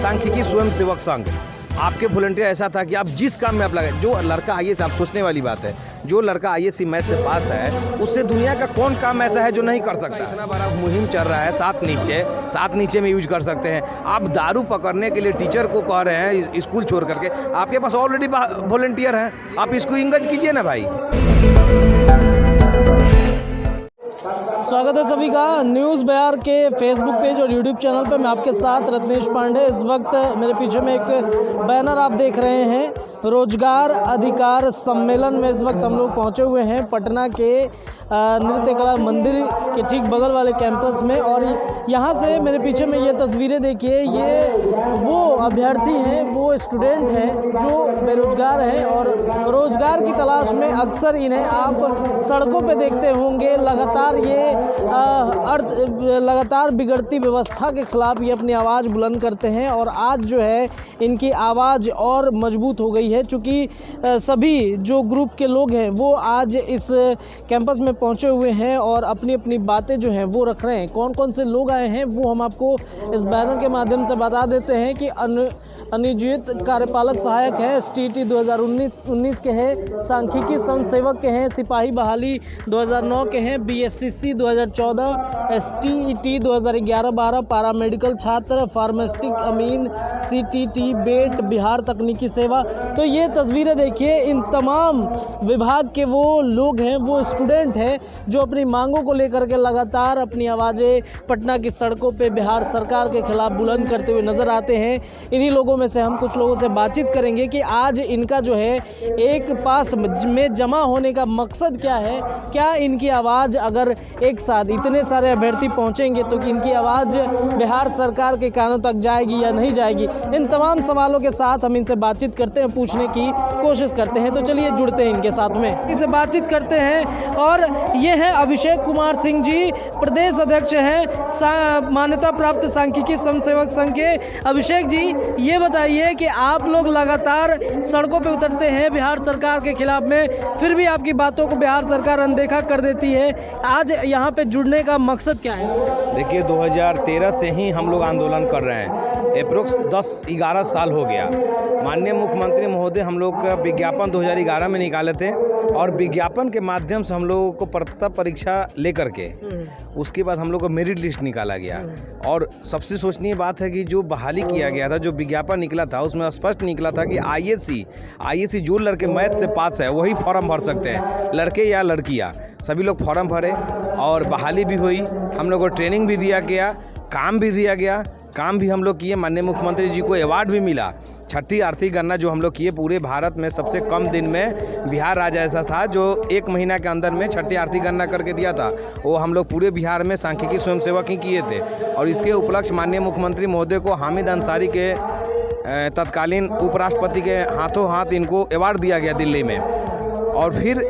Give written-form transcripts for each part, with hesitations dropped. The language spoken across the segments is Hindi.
सांख्यिकी स्वयंसेवक संघ। आपके वॉलंटियर ऐसा था कि आप जिस काम में आप लगे, जो लड़का आईएएस, आप सोचने वाली बात है, जो लड़का आईएएस मैथ से पास है उससे दुनिया का कौन काम ऐसा है जो नहीं कर सकता। इतना बड़ा मुहिम चल रहा है, सात नीचे में यूज कर सकते हैं। आप दारू पकड़ने के लिए टीचर को कह रहे हैं स्कूल छोड़ करके, आपके पास ऑलरेडी वॉलंटियर हैं, आप इसको इंगेज कीजिए ना भाई। स्वागत है सभी का न्यूज़ बिहार के फेसबुक पेज और यूट्यूब चैनल पर। मैं आपके साथ रत्नेश पांडे। इस वक्त मेरे पीछे में एक बैनर आप देख रहे हैं, रोजगार अधिकार सम्मेलन में इस वक्त हम लोग पहुंचे हुए हैं पटना के नृत्य कला मंदिर के ठीक बगल वाले कैंपस में। और यहाँ से मेरे पीछे में ये तस्वीरें देखिए, ये वो अभ्यर्थी हैं, वो स्टूडेंट हैं जो बेरोजगार हैं और रोजगार की तलाश में अक्सर इन्हें आप सड़कों पे देखते होंगे। लगातार ये लगातार बिगड़ती व्यवस्था के खिलाफ ये अपनी आवाज़ बुलंद करते हैं और आज जो है इनकी आवाज़ और मजबूत हो गई है, चूँकि सभी जो ग्रुप के लोग हैं वो आज इस कैंपस में पहुंचे हुए हैं और अपनी अपनी बातें जो हैं वो रख रहे हैं। कौन कौन से लोग आए हैं वो हम आपको इस बैनर के माध्यम से बता देते हैं कि अनुनियोजित कार्यपालक सहायक है, STET 2019 के हैं, सांख्यिकी स्वयंसेवक के हैं, सिपाही बहाली 2009 के हैं, BSCC 2014, STET 2011-12, पैरामेडिकल छात्र, फार्मास्टिक अमीन, CTT बेट, बिहार तकनीकी सेवा। तो ये तस्वीरें देखिए, इन तमाम विभाग के वो लोग हैं, वो स्टूडेंट हैं जो अपनी मांगों को लेकर के लगातार अपनी आवाज़ें पटना की सड़कों पे बिहार सरकार के खिलाफ बुलंद करते हुए नज़र आते हैं। इन्हीं लोगों में से हम कुछ लोगों से बातचीत करेंगे कि आज इनका जो है एक पास में जमा होने का मकसद क्या है, क्या इनकी आवाज़ अगर एक साथ इतने सारे अभ्यर्थी पहुंचेंगे तो कि इनकी आवाज़ बिहार सरकार के कानों तक जाएगी या नहीं जाएगी। इन तमाम सवालों के साथ हम इनसे बातचीत करते हैं, पूछने की कोशिश करते हैं। तो चलिए जुड़ते हैं इनके साथ में, इनसे बातचीत करते हैं। और ये है अभिषेक कुमार सिंह जी, प्रदेश अध्यक्ष हैं मान्यता प्राप्त सांख्यिकी स्वयंसेवक संघ के। अभिषेक जी, ये बताइए कि आप लोग लगातार सड़कों पे उतरते हैं बिहार सरकार के खिलाफ में, फिर भी आपकी बातों को बिहार सरकार अनदेखा कर देती है। आज यहाँ पे जुड़ने का मकसद क्या है? देखिए, 2013 से ही हम लोग आंदोलन कर रहे हैं, अप्रोक्स 10-11 साल हो गया। माननीय मुख्यमंत्री महोदय हम लोग का विज्ञापन 2011 में निकाले थे और विज्ञापन के माध्यम से हम लोगों को पात्रता परीक्षा लेकर के उसके बाद हम लोग को मेरिट लिस्ट निकाला गया। और सबसे सोचनीय बात है कि जो बहाली किया गया था, जो विज्ञापन निकला था, उसमें स्पष्ट निकला था कि आईएएस जो लड़के मैथ से पास है वही फॉर्म भर सकते हैं, लड़के या लड़कियाँ। सभी लोग फॉर्म भरे और बहाली भी हुई, हम लोग को ट्रेनिंग भी दिया गया, काम भी दिया गया, काम भी हम लोग किए। माननीय मुख्यमंत्री जी को अवार्ड भी मिला। छठी आर्थिक गणना जो हम लोग किए, पूरे भारत में सबसे कम दिन में बिहार राज्य ऐसा था जो 1 महीना के अंदर में छठी आर्थिक गणना करके दिया था। वो हम लोग पूरे बिहार में सांख्यिकी स्वयंसेवक ही किए थे। और इसके उपलक्ष्य माननीय मुख्यमंत्री महोदय को हामिद अंसारी के तत्कालीन उपराष्ट्रपति के हाथों हाथ इनको अवार्ड दिया गया दिल्ली में। और फिर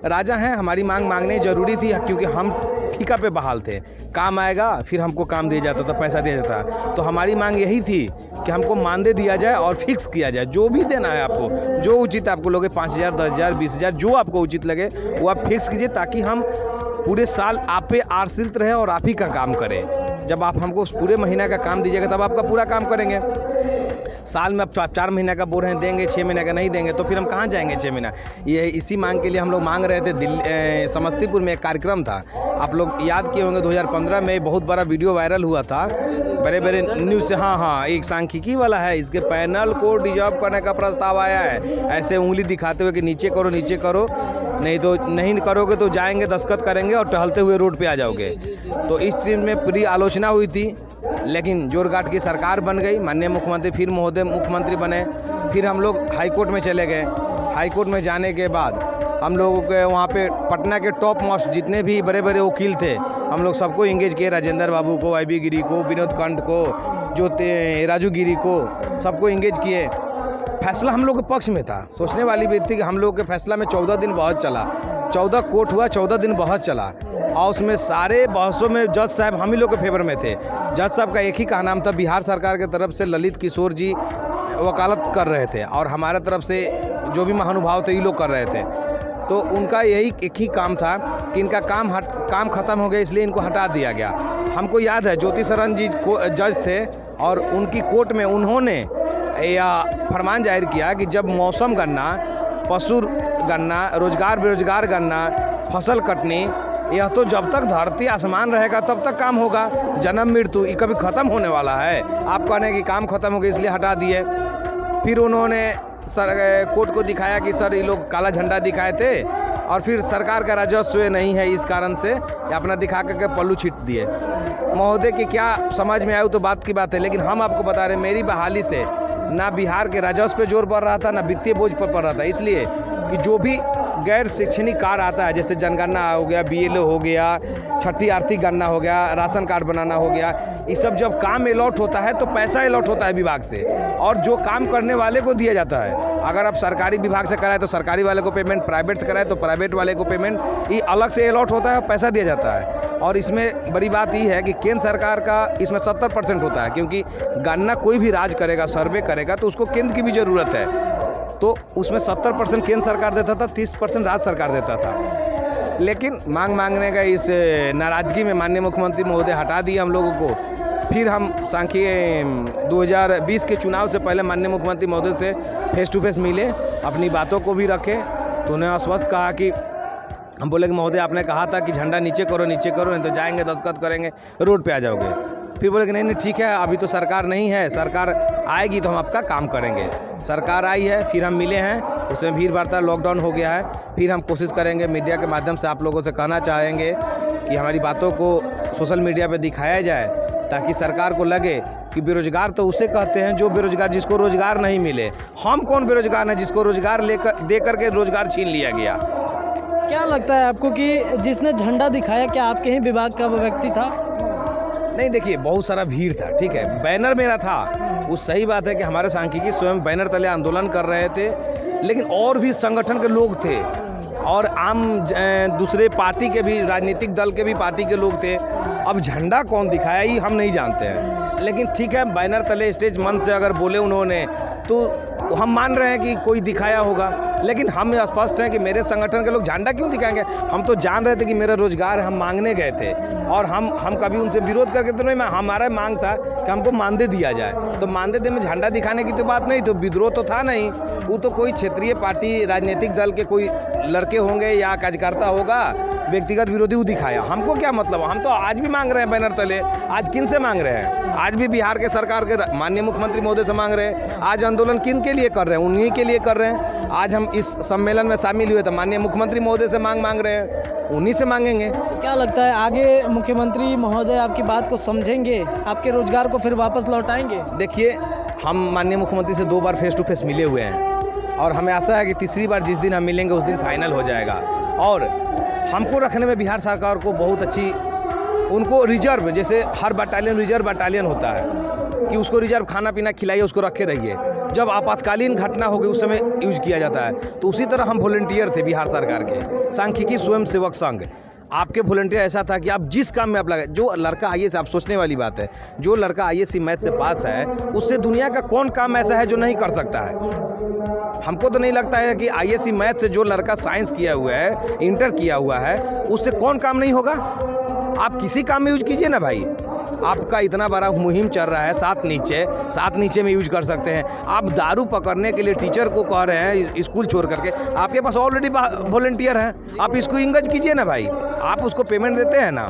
राजा हैं, हमारी मांग मांगने ज़रूरी थी क्योंकि हम ठेका पे बहाल थे, काम आएगा फिर हमको काम दिया जाता था, पैसा दिया जाता। तो हमारी मांग यही थी कि हमको मानदेय दिया जाए और फिक्स किया जाए, जो भी देना है आपको, जो उचित आपको लगे, 5,000, 10,000, 20,000, जो आपको उचित लगे वो आप फिक्स कीजिए, ताकि हम पूरे साल आप पे आश्रित रहे और आप ही का काम करें। जब आप हमको पूरे महीना का काम दीजिएगा तब आपका पूरा काम करेंगे। साल में आप 4 महीने का बोल रहे हैं देंगे, 6 महीने का नहीं देंगे, तो फिर हम कहाँ जाएंगे 6 महीना। ये इसी मांग के लिए हम लोग मांग रहे थे। दिल्ली समस्तीपुर में एक कार्यक्रम था, आप लोग याद किए होंगे, 2015 में बहुत बड़ा वीडियो वायरल हुआ था, बड़े बड़े न्यूज़ से। हाँ, एक सांख्यिकी वाला है, इसके पैनल को डिजॉल्व करने का प्रस्ताव आया है, ऐसे उंगली दिखाते हुए कि नीचे करो, नीचे करो, नहीं तो नहीं करोगे तो जाएंगे, दस्तखत करेंगे और टहलते हुए रोड पे आ जाओगे। तो इस चीज़ में पूरी आलोचना हुई थी, लेकिन जोरघाट की सरकार बन गई, माननीय मुख्यमंत्री फिर महोदय मुख्यमंत्री बने। फिर हम लोग हाईकोर्ट में चले गए। हाईकोर्ट में जाने के बाद हम लोगों के वहाँ पे पटना के टॉप मोस्ट जितने भी बड़े बड़े वकील थे, हम लोग सबको इंगेज किए, राजेंद्र बाबू को, YB गिरी को, विनोद कंठ को, जो राजू गिरी को, सबको इंगेज किए। फैसला हम लोग के पक्ष में था। सोचने वाली बात थी कि हम लोग के फैसला में 14 दिन बहस चला, 14 कोर्ट हुआ, 14 दिन बहस चला और उसमें सारे बहसों में जज साहब हम ही लोग के फेवर में थे। जज साहब का एक ही का नाम था, बिहार सरकार की तरफ से ललित किशोर जी वकालत कर रहे थे और हमारे तरफ से जो भी महानुभाव थे ये लोग कर रहे थे। तो उनका यही एक ही काम था कि इनका काम ख़त्म हो गया इसलिए इनको हटा दिया गया। हमको याद है ज्योति शरण जी जज थे और उनकी कोर्ट में उन्होंने यह फरमान जाहिर किया कि जब मौसम गन्ना, पशु गन्ना, रोजगार बेरोजगार गन्ना, फसल कटनी, यह तो जब तक धरती आसमान रहेगा तब तक काम होगा। जन्म मृत्यु ये कभी ख़त्म होने वाला है? आप कहने कि काम ख़त्म हो गया इसलिए हटा दिए। फिर उन्होंने कोर्ट को दिखाया कि सर ये लोग काला झंडा दिखाए थे और फिर सरकार का राजस्व नहीं है इस कारण से अपना दिखा करके पल्लू छीट दिए। महोदय की क्या समझ में आया तो बात की बात है, लेकिन हम आपको बता रहे हैं मेरी बहाली से ना बिहार के राजस्व पे जोर पड़ रहा था, ना वित्तीय बोझ पर पड़ रहा था। इसलिए कि जो भी गैर शैक्षणिक कार्य आता है, जैसे जनगणना हो गया, BLO हो गया, छठी आर्थिक गणना हो गया, राशन कार्ड बनाना हो गया, ये सब जब काम अलॉट होता है तो पैसा अलॉट होता है विभाग से और जो काम करने वाले को दिया जाता है। अगर आप सरकारी विभाग से कराए तो सरकारी वाले को पेमेंट, प्राइवेट से कराए तो प्राइवेट वाले को पेमेंट, ये अलग से अलॉट होता है और पैसा दिया जाता है। और इसमें बड़ी बात ये है कि केंद्र सरकार का इसमें 70% होता है, क्योंकि गणना कोई भी राज्य करेगा, सर्वे करेगा तो उसको केंद्र की भी ज़रूरत है। तो उसमें 70% केंद्र सरकार देता था, 30% राज्य सरकार देता था। लेकिन मांगने का इस नाराज़गी में माननीय मुख्यमंत्री महोदय हटा दिए हम लोगों को। फिर हम सांख्यिकीय 2020 के चुनाव से पहले माननीय मुख्यमंत्री महोदय से फेस टू फेस मिले, अपनी बातों को भी रखे। तो उन्हें आश्वस्त कहा कि हम बोले कि महोदय आपने कहा था कि झंडा नीचे करो नहीं तो जाएंगे, दस्तखत करेंगे, रोड पे आ जाओगे। फिर बोले कि नहीं ठीक है, अभी तो सरकार नहीं है, सरकार आएगी तो हम आपका काम करेंगे। सरकार आई है, फिर हम मिले हैं, उसमें भीड़ भाड़, लॉकडाउन हो गया है। फिर हम कोशिश करेंगे, मीडिया के माध्यम से आप लोगों से कहना चाहेंगे कि हमारी बातों को सोशल मीडिया पे दिखाया जाए, ताकि सरकार को लगे कि बेरोजगार तो उसे कहते हैं जो बेरोजगार, जिसको रोजगार नहीं मिले। हम कौन बेरोजगार हैं जिसको रोजगार दे करके रोजगार छीन लिया गया? क्या लगता है आपको कि जिसने झंडा दिखाया क्या आपके ही विभाग का वो व्यक्ति था? नहीं, देखिए बहुत सारा भीड़ था, ठीक है, बैनर मेरा था। वो सही बात है कि हमारे सांख्यिकी स्वयं बैनर तले आंदोलन कर रहे थे, लेकिन और भी संगठन के लोग थे और आम दूसरे पार्टी के भी, राजनीतिक दल के भी पार्टी के लोग थे। अब झंडा कौन दिखाया ये हम नहीं जानते हैं, लेकिन ठीक है, बैनर तले स्टेज मंच से अगर बोले उन्होंने तो हम मान रहे हैं कि कोई दिखाया होगा। लेकिन हम स्पष्ट हैं कि मेरे संगठन के लोग झंडा क्यों दिखाएंगे? हम तो जान रहे थे कि मेरा रोजगार है, हम मांगने गए थे और हम कभी उनसे विरोध करके तो नहीं, हमारा मांग था कि हमको मानदेय दिया जाए। तो मानदेय में झंडा दिखाने की तो बात नहीं, तो विद्रोह तो था नहीं। वो तो कोई क्षेत्रीय पार्टी, राजनीतिक दल के कोई लड़के होंगे या कार्यकर्ता होगा, व्यक्तिगत विरोधी वो दिखाया। हमको क्या मतलब? हम तो आज भी मांग रहे हैं बैनर तले। आज किन से मांग रहे हैं? आज भी बिहार के सरकार के माननीय मुख्यमंत्री महोदय से मांग रहे हैं। आज आंदोलन किन के लिए कर रहे हैं? उन्हीं के लिए कर रहे हैं। आज हम इस सम्मेलन में शामिल हुए तो माननीय मुख्यमंत्री महोदय से मांग रहे हैं, उन्हीं से मांगेंगे। तो क्या लगता है आगे मुख्यमंत्री महोदय आपकी बात को समझेंगे, आपके रोजगार को फिर वापस लौटाएंगे? देखिए, हम माननीय मुख्यमंत्री से 2 बार फेस टू फेस मिले हुए हैं और हमें आशा है कि तीसरी बार जिस दिन हम मिलेंगे उस दिन फाइनल हो जाएगा। और हमको रखने में बिहार सरकार को बहुत अच्छी, उनको रिजर्व, जैसे हर बटालियन रिजर्व बटालियन होता है कि उसको रिजर्व खाना पीना खिलाइए, उसको रखे रहिए। जब आपातकालीन घटना होगी उस समय यूज किया जाता है। तो उसी तरह हम वॉलंटियर थे बिहार सरकार के, सांख्यिकी स्वयं सेवक संघ। आपके वॉलंटियर ऐसा था कि आप जिस काम में आप लगे, जो लड़का IAS, आप सोचने वाली बात है, जो लड़का IAS मैथ से पास है उससे दुनिया का कौन काम ऐसा है जो नहीं कर सकता है? हमको तो नहीं लगता है कि IAS मैथ से जो लड़का साइंस किया हुआ है, इंटर किया हुआ है, उससे कौन काम नहीं होगा। आप किसी काम में यूज कीजिए ना भाई। आपका इतना बड़ा मुहिम चल रहा है, 7 नीचे में यूज कर सकते हैं। आप दारू पकड़ने के लिए टीचर को कह रहे हैं स्कूल छोड़ करके, आपके पास ऑलरेडी वॉलंटियर हैं, आप इसको इंगेज कीजिए ना भाई। आप उसको पेमेंट देते हैं ना।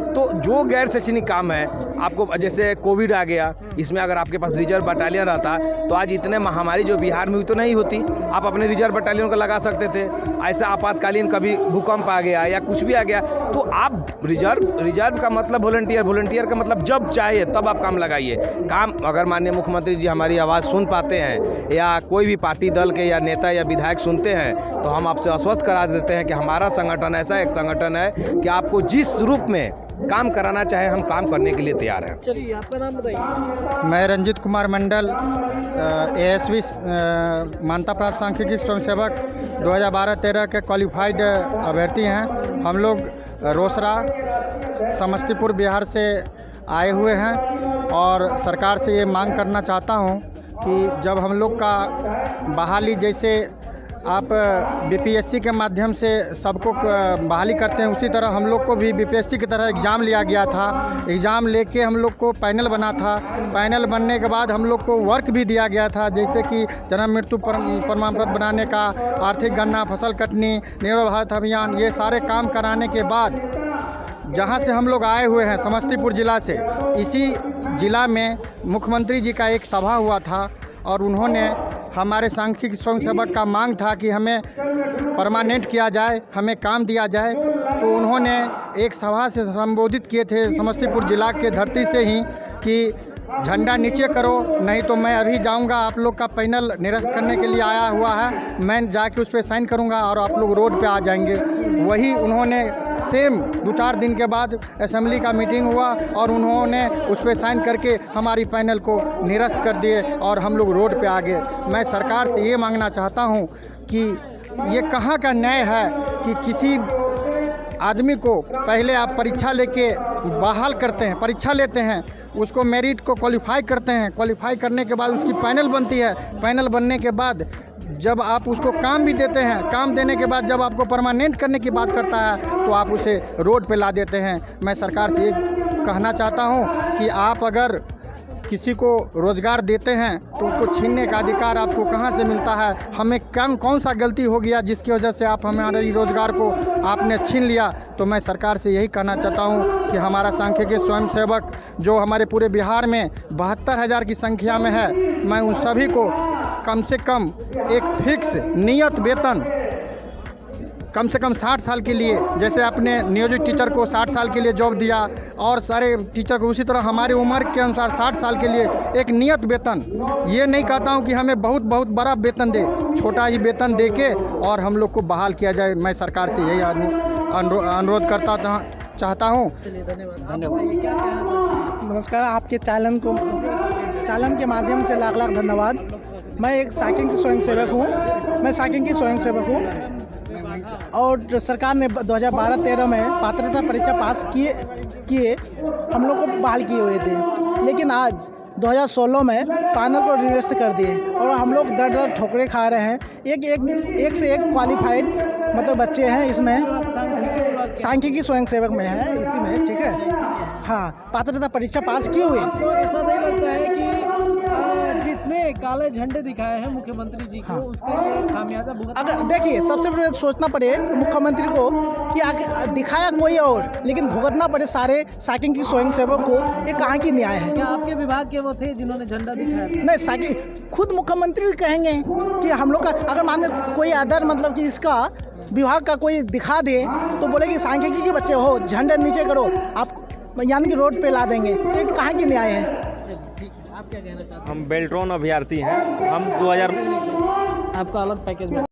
तो जो गैर शैक्षणिक काम है आपको, जैसे कोविड आ गया, इसमें अगर आपके पास रिजर्व बटालियन रहता तो आज इतने महामारी जो बिहार में हुई तो नहीं होती। आप अपने रिजर्व बटालियन को लगा सकते थे। ऐसा आपातकालीन कभी भूकंप आ गया या कुछ भी आ गया तो आप रिजर्व का मतलब वॉलंटियर का मतलब जब चाहे तब आप काम लगाइए। काम अगर माननीय मुख्यमंत्री जी हमारी आवाज़ सुन पाते हैं या कोई भी पार्टी दल के या नेता या विधायक सुनते हैं तो हम आपसे आश्वस्त करा देते हैं कि हमारा संगठन ऐसा एक संगठन है कि आपको जिस रूप में काम कराना चाहे हम काम करने के लिए तैयार हैं। चलिए, आपका नाम बताइए। मैं रंजित कुमार मंडल, ASV मान्यता प्राप्त सांख्यिकी स्वयंसेवक 2012-13 के क्वालिफाइड अभ्यर्थी हैं। हम लोग रोसड़ा समस्तीपुर बिहार से आए हुए हैं और सरकार से ये मांग करना चाहता हूँ कि जब हम लोग का बहाली जैसे आप बीपीएससी के माध्यम से सबको बहाली करते हैं, उसी तरह हम लोग को भी बीपीएससी की तरह एग्ज़ाम लिया गया था। एग्ज़ाम लेके हम लोग को पैनल बना था। पैनल बनने के बाद हम लोग को वर्क भी दिया गया था, जैसे कि जन्म मृत्यु प्रमाण पत्र बनाने का, आर्थिक गणना, फसल कटनी, निर्भर भारत अभियान, ये सारे काम कराने के बाद जहाँ से हम लोग आए हुए हैं समस्तीपुर ज़िला से, इसी ज़िला में मुख्यमंत्री जी का एक सभा हुआ था और उन्होंने हमारे सांख्यिकी स्वयंसेवक का मांग था कि हमें परमानेंट किया जाए, हमें काम दिया जाए। तो उन्होंने एक सभा से संबोधित किए थे समस्तीपुर ज़िला के धरती से ही कि झंडा नीचे करो, नहीं तो मैं अभी जाऊंगा, आप लोग का पैनल निरस्त करने के लिए आया हुआ है, मैं जाके उस पर साइन करूंगा और आप लोग रोड पे आ जाएंगे। वही उन्होंने सेम 2-4 दिन के बाद असेंबली का मीटिंग हुआ और उन्होंने उस पर साइन करके हमारी पैनल को निरस्त कर दिए और हम लोग रोड पे आ गए। मैं सरकार से ये मांगना चाहता हूँ कि ये कहाँ का न्याय है कि किसी आदमी को पहले आप परीक्षा लेके बहाल करते हैं, परीक्षा लेते हैं, उसको मेरिट को क्वालिफाई करते हैं, क्वालिफाई करने के बाद उसकी पैनल बनती है, पैनल बनने के बाद जब आप उसको काम भी देते हैं, काम देने के बाद जब आपको परमानेंट करने की बात करता है तो आप उसे रोड पे ला देते हैं। मैं सरकार से ये कहना चाहता हूँ कि आप अगर किसी को रोज़गार देते हैं तो उसको छीनने का अधिकार आपको कहाँ से मिलता है? हमें कौन सा गलती हो गया जिसकी वजह से आप हमारे रोज़गार को आपने छीन लिया? तो मैं सरकार से यही कहना चाहता हूँ कि हमारा सांख्यिकी स्वयंसेवक जो हमारे पूरे बिहार में 72,000 की संख्या में है, मैं उन सभी को कम से कम एक फिक्स नियत वेतन कम से कम 60 साल के लिए, जैसे अपने नियोजित टीचर को 60 साल के लिए जॉब दिया और सारे टीचर को उसी तरह हमारी उम्र के अनुसार 60 साल के लिए एक नियत वेतन, ये नहीं कहता हूँ कि हमें बहुत बड़ा वेतन दे, छोटा ही वेतन दे के और हम लोग को बहाल किया जाए। मैं सरकार से यही अनुरोध करता चाहता हूँ। नमस्कार, आपके चालन के माध्यम से लाख लाख धन्यवाद। मैं एक सांख्यिकी स्वयंसेवक हूँ और सरकार ने 2012-13 में पात्रता परीक्षा पास किए एक लोग को बहाल किए हुए थे, लेकिन आज 2016 में पैनल को निरस्त कर दिए और हम लोग दर ठोकरे खा रहे हैं। एक से एक क्वालिफाइड मतलब बच्चे हैं इसमें, सांख्यिकी स्वयंसेवक में है इसी में, ठीक है। हाँ, पात्रता परीक्षा पास किए हुए। तो ऐसा नहीं लगता है कि जिसने काले झंडे दिखाए हैं मुख्यमंत्री जी को, उसके लिए खामियाजा भुगतना? अगर देखिए, सबसे पहले सोचना पड़े मुख्यमंत्री को कि आगे दिखाया कोई और, लेकिन भुगतना पड़े सारे सांख्यिकी स्वयंसेवक को, ये कहाँ की न्याय है? क्या आपके विभाग के वो थे जिन्होंने झंडा दिखाया? नहीं, खुद मुख्यमंत्री कहेंगे कि हम लोग का अगर मान कोई अदर मतलब कि इसका विभाग का कोई दिखा दे तो बोले कि सांख्यिकी के बच्चे हो, झंडे नीचे करो, आप यानी कि रोड पे ला देंगे, ये कहाँ की न्याय है? ठीक है, आप क्या कहना चाहते हैं? हम बेल्ट्रॉन अभ्यर्थी हैं। हम 2000 आपका अलग पैकेज में